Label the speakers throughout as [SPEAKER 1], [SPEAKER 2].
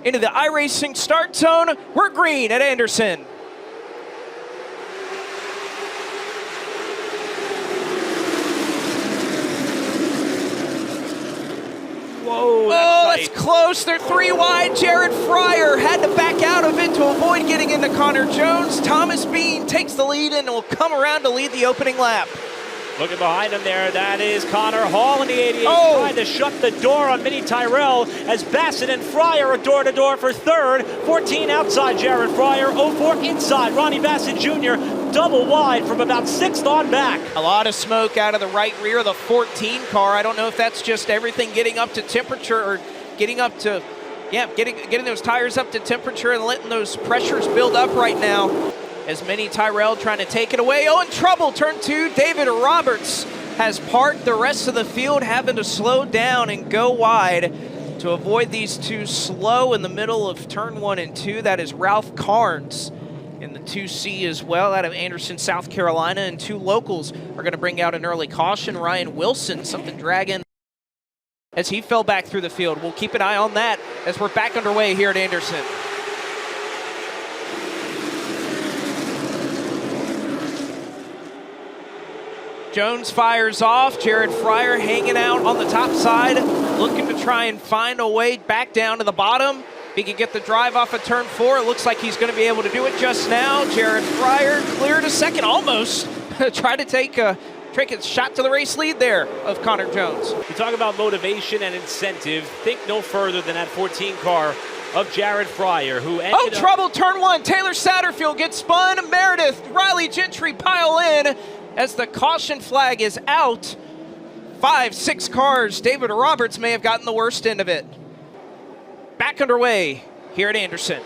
[SPEAKER 1] into the iRacing start zone. We're green at Anderson.
[SPEAKER 2] Whoa,
[SPEAKER 1] that's close. They're 3 wide. Jared Fryer had to back out of it to avoid getting into Connor Jones. Thomas Bean takes the lead and will come around to lead the opening lap.
[SPEAKER 2] Looking behind him there, that is Connor Hall in the 88, trying to shut the door on Mini Tyrell as Bassett and Fryer are door-to-door for third. 14 outside Jared Fryer, 04 inside Ronnie Bassett Jr., double wide from about 6th on back.
[SPEAKER 1] A lot of smoke out of the right rear of the 14 car. I don't know if that's just everything getting up to temperature or getting up to, getting those tires up to temperature and letting those pressures build up right now. As Mini Tyrell trying to take it away. Oh, in trouble, turn 2. David Roberts has parked. The rest of the field having to slow down and go wide to avoid these two slow in the middle of turn 1 and 2. That is Ralph Carnes in the 2C as well out of Anderson, South Carolina. And 2 locals are going to bring out an early caution. Ryan Wilson, something dragging as he fell back through the field. We'll keep an eye on that as we're back underway here at Anderson. Jones fires off. Jared Fryer hanging out on the top side, looking to try and find a way back down to the bottom. If he can get the drive off of turn 4, it looks like he's going to be able to do it just now. Jared Fryer cleared a second, almost. Try to take a shot to the race lead there of Connor Jones.
[SPEAKER 2] You talk about motivation and incentive. Think no further than that 14 car of Jared Fryer, who ended
[SPEAKER 1] trouble, turn 1. Taylor Satterfield gets spun. Meredith, Riley Gentry pile in. As the caution flag is out, 5, 6 cars. David Roberts may have gotten the worst end of it. Back underway here at Anderson.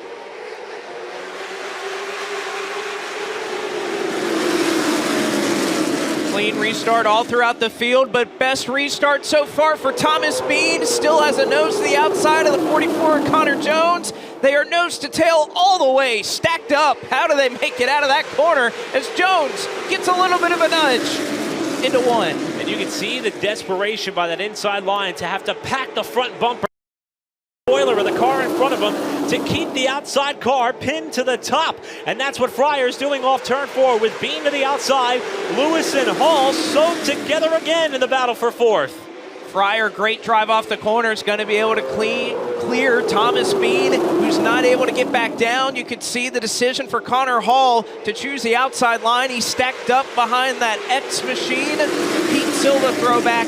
[SPEAKER 1] Clean restart all throughout the field, but best restart so far for Thomas Bean. Still has a nose to the outside of the 44 Connor Jones. They are nose to tail all the way, stacked up. How do they make it out of that corner as Jones gets a little bit of a nudge into 1?
[SPEAKER 2] And you can see the desperation by that inside line to have to pack the front bumper spoiler of the car in front of him to keep the outside car pinned to the top. And that's what Fryer's doing off turn 4 with Bean to the outside. Lewis and Hall sewed together again in the battle for 4th.
[SPEAKER 1] Fryer, great drive off the corner, is going to be able to clear Thomas Bean, who's not able to get back down. You could see the decision for Connor Hall to choose the outside line. He stacked up behind that X machine. Pete Silva throwback.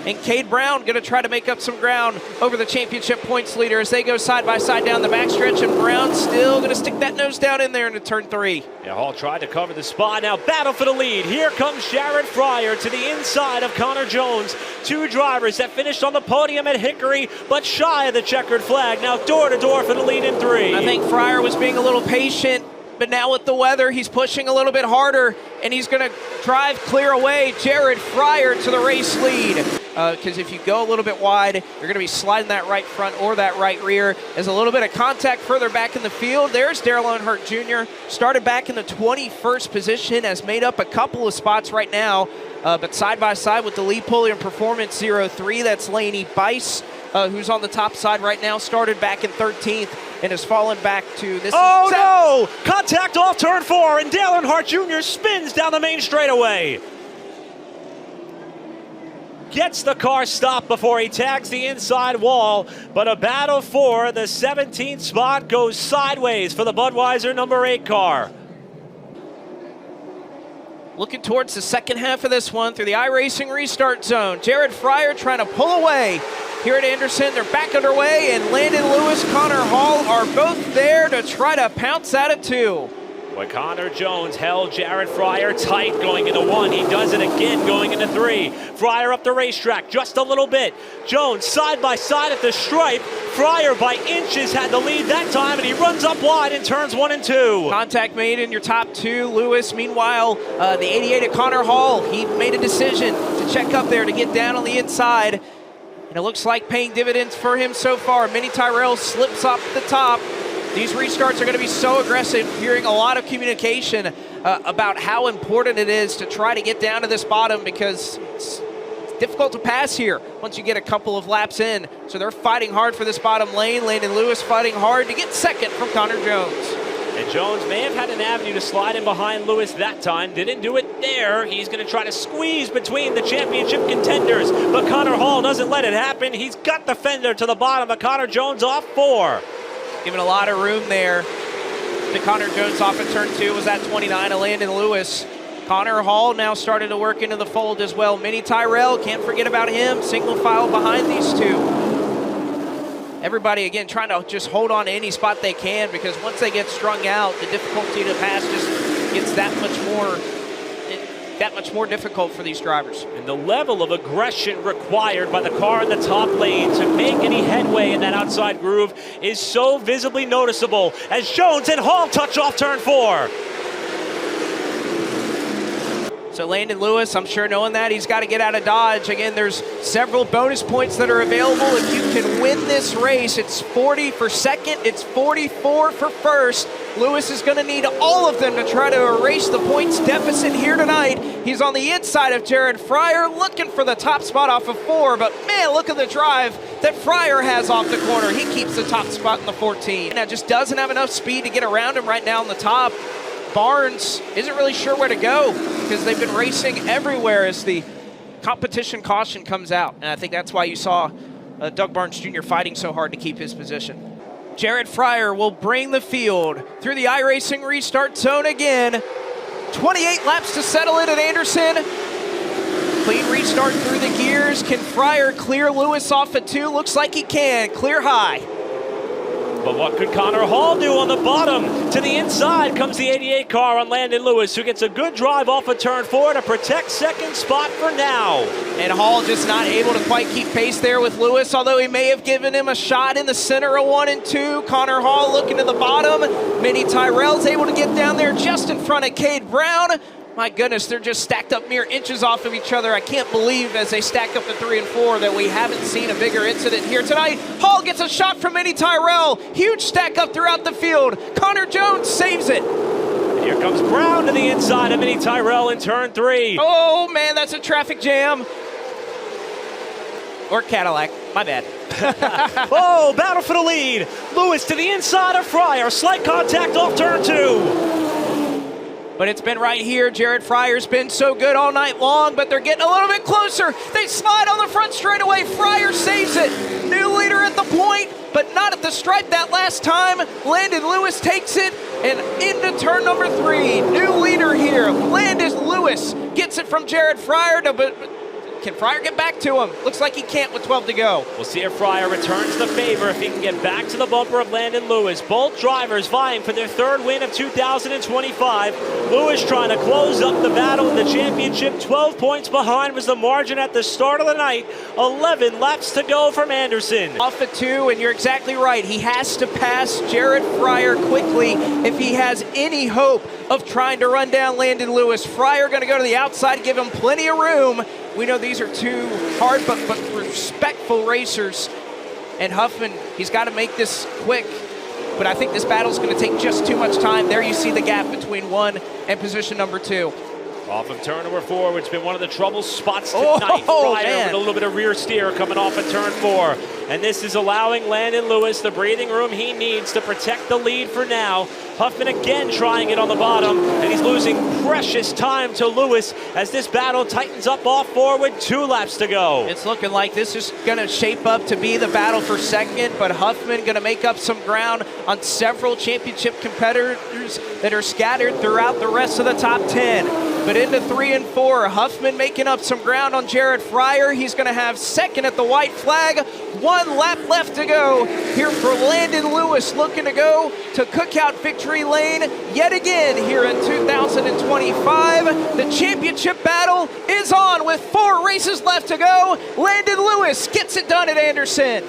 [SPEAKER 1] And Cade Brown going to try to make up some ground over the championship points leader as they go side by side down the backstretch. And Brown still going to stick that nose down in there into turn 3.
[SPEAKER 2] Yeah, Hall tried to cover the spot. Now battle for the lead. Here comes Jared Fryer to the inside of Connor Jones. 2 drivers that finished on the podium at Hickory, but shy of the checkered flag. Now door to door for the lead in 3.
[SPEAKER 1] I think Fryer was being a little patient, but now with the weather, he's pushing a little bit harder, and he's going to drive clear away Jared Fryer to the race lead. Because if you go a little bit wide, you're going to be sliding that right front or that right rear. There's a little bit of contact further back in the field. There's Darrell Earnhardt Jr. Started back in the 21st position, has made up a couple of spots right now. But side by side with the Lee Pulliam Performance 03, that's Laney Bice, who's on the top side right now. Started back in 13th and has fallen back to this.
[SPEAKER 2] Oh no! Contact off turn 4, and Dale Earnhardt Jr. spins down the main straightaway. Gets the car stopped before he tags the inside wall, but a battle for the 17th spot goes sideways for the Budweiser number 8 car.
[SPEAKER 1] Looking towards the second half of this one through the iRacing restart zone. Jared Fryer trying to pull away here at Anderson. They're back underway, and Landon Lewis, Connor Hall are both there to try to pounce out of 2.
[SPEAKER 2] Boy, Connor Jones held Jared Fryer tight going into 1. He does it again going into 3. Fryer up the racetrack just a little bit. Jones side by side at the stripe. Fryer by inches had the lead that time, and he runs up wide in turns 1 and 2.
[SPEAKER 1] Contact made in your top 2. Lewis, meanwhile, the 88 at Connor Hall, he made a decision to check up there to get down on the inside. And it looks like paying dividends for him so far. Mini Tyrell slips up the top. These restarts are going to be so aggressive, hearing a lot of communication about how important it is to try to get down to this bottom, because difficult to pass here once you get a couple of laps in. So they're fighting hard for this bottom lane. Landon Lewis fighting hard to get second from Connor Jones.
[SPEAKER 2] And Jones may have had an avenue to slide in behind Lewis that time. Didn't do it there. He's going to try to squeeze between the championship contenders. But Connor Hall doesn't let it happen. He's got the fender to the bottom of Connor Jones off 4.
[SPEAKER 1] Giving a lot of room there to Connor Jones off of turn 2. Was that 29 of Landon Lewis. Connor Hall now started to work into the fold as well. Mini Tyrell, can't forget about him. Single file behind these two. Everybody, again, trying to just hold on to any spot they can, because once they get strung out, the difficulty to pass just gets that much more difficult for these drivers.
[SPEAKER 2] And the level of aggression required by the car in the top lane to make any headway in that outside groove is so visibly noticeable as Jones and Hall touch off turn 4.
[SPEAKER 1] So Landon Lewis, I'm sure knowing that, he's got to get out of Dodge. Again, there's several bonus points that are available. If you can win this race, it's 40 for second, it's 44 for first. Lewis is going to need all of them to try to erase the points deficit here tonight. He's on the inside of Jared Fryer, looking for the top spot off of 4, but man, look at the drive that Fryer has off the corner. He keeps the top spot in the 14. Now just doesn't have enough speed to get around him right now on the top. Barnes isn't really sure where to go because they've been racing everywhere as the competition caution comes out. And I think that's why you saw Doug Barnes Jr. fighting so hard to keep his position. Jared Fryer will bring the field through the iRacing restart zone again. 28 laps to settle it at Anderson. Clean restart through the gears. Can Fryer clear Lewis off at 2? Looks like he can. Clear high.
[SPEAKER 2] But what could Connor Hall do on the bottom? To the inside comes the 88 car on Landon Lewis, who gets a good drive off of turn 4 to protect second spot for now.
[SPEAKER 1] And Hall just not able to quite keep pace there with Lewis, although he may have given him a shot in the center of 1 and 2. Connor Hall looking to the bottom. Mini Tyrell's able to get down there just in front of Cade Brown. My goodness, they're just stacked up mere inches off of each other. I can't believe as they stack up to 3 and 4 that we haven't seen a bigger incident here tonight. Hall gets a shot from Mini Tyrell. Huge stack up throughout the field. Connor Jones saves it.
[SPEAKER 2] Here comes Brown to the inside of Mini Tyrell in turn 3.
[SPEAKER 1] Oh man, that's a traffic jam. Or Cadillac, my bad.
[SPEAKER 2] Oh, battle for the lead. Lewis to the inside of Fryer. Slight contact off turn 2.
[SPEAKER 1] But it's been right here. Jared Fryer's been so good all night long, but they're getting a little bit closer. They slide on the front straightaway. Fryer saves it. New leader at the point, but not at the stripe that last time. Landon Lewis takes it and into turn number 3. New leader here. Landon Lewis gets it from Jared Fryer to... Can Fryer get back to him? Looks like he can't with 12 to go.
[SPEAKER 2] We'll see if Fryer returns the favor if he can get back to the bumper of Landon Lewis. Both drivers vying for their 3rd win of 2025. Lewis trying to close up the battle in the championship. 12 points behind was the margin at the start of the night. 11 laps to go from Anderson.
[SPEAKER 1] Off at 2, and you're exactly right. He has to pass Jared Fryer quickly if he has any hope of trying to run down Landon Lewis. Fryer going to go to the outside, give him plenty of room. We know these are two hard but respectful racers. And Huffman, he's got to make this quick. But I think this battle's going to take just too much time. There you see the gap between 1 and position number 2.
[SPEAKER 2] Off of turn number 4, which has been one of the trouble spots tonight. Fryer with a little bit of rear steer coming off of turn 4. And this is allowing Landon Lewis the breathing room he needs to protect the lead for now. Huffman again trying it on the bottom, and he's losing precious time to Lewis as this battle tightens up off 4 with 2 laps to go.
[SPEAKER 1] It's looking like this is going to shape up to be the battle for second, but Huffman going to make up some ground on several championship competitors that are scattered throughout the rest of the top 10. But into 3 and 4, Huffman making up some ground on Jared Fryer. He's going to have second at the white flag. 1 lap left to go here for Landon Lewis, looking to go to Cookout Victory Lane yet again here in 2025. The championship battle is on with 4 races left to go. Landon Lewis gets it done at Anderson.